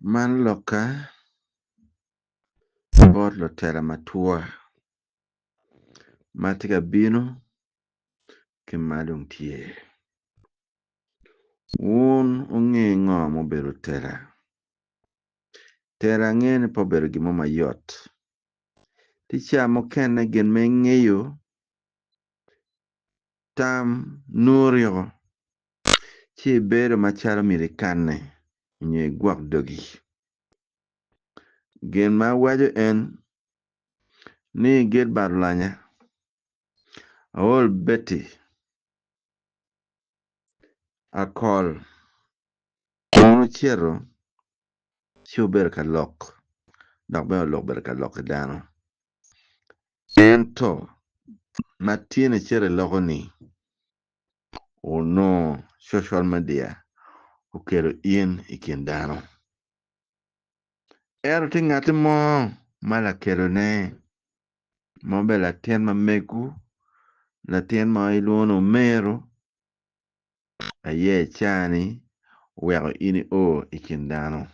Man loka bot lo tela matua matiga bino ke malung tie. Wun unge ngo mo beru tela. Tela ngene po beru gimo mayot. Ticha mo kene gen mengeyo tam nurio chi beru machalo mirikane nye guak dogi. Gen ma wajo en ni Gilbert Olanya Awol Betty Akol Mono chero chiu ber ka lok. Dok be lok ber ka lok dano. Ento matine chere loko ni. O no social media ukero in ikin dano. Ero ti ngati mo mala kero ne. Mo be la tien ma megu. La tien ma iluono mero. Aye chani. Weko ini o ikin dano.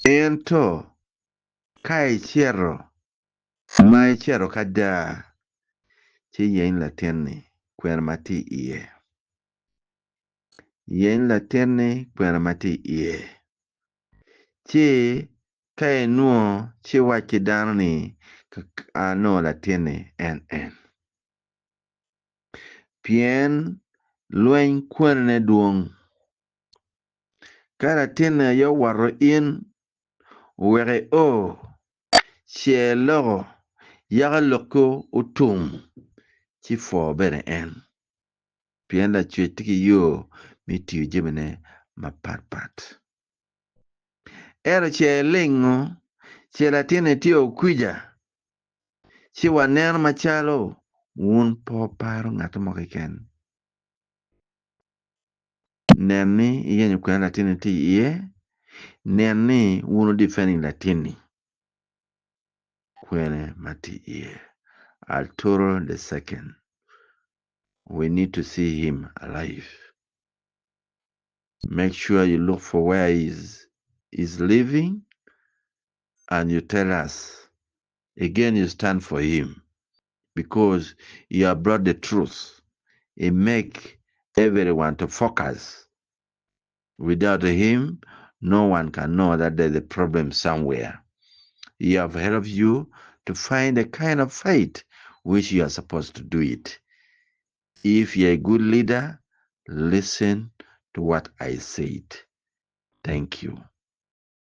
Ento kai chero. Mai chero kada. Chi yen la tien ni. Kwer mati iye. Yen la tien ni kwer mati iye. Chi kai nuo chi wachi dano ni no la tien ni en. Pien luen kwene duong. Kara tien ni yo waro in. Wege o. Che logo. Yaga loko utum. Chi fo bere en. Pien la chwe tiki yo. Mi tiyo jimene ma pat. Ero che lingo. Che la tiene tiyo kuja. Chi waner machalo. Wun po paro ng'ato moko ken. Nen ni iyenyo kwen latini ti iye. Nen ni wunu defending latini. Kwene mati iye. Alturu the second. We need to see him alive. Make sure you look for where he's living. And you tell us. Again, you stand for him. Because you have brought the truth. It make everyone to focus. Without him, no one can know that there's a problem somewhere. He have helped you to find a kind of faith which you are supposed to do it. If you're a good leader, listen to what I said. Thank you.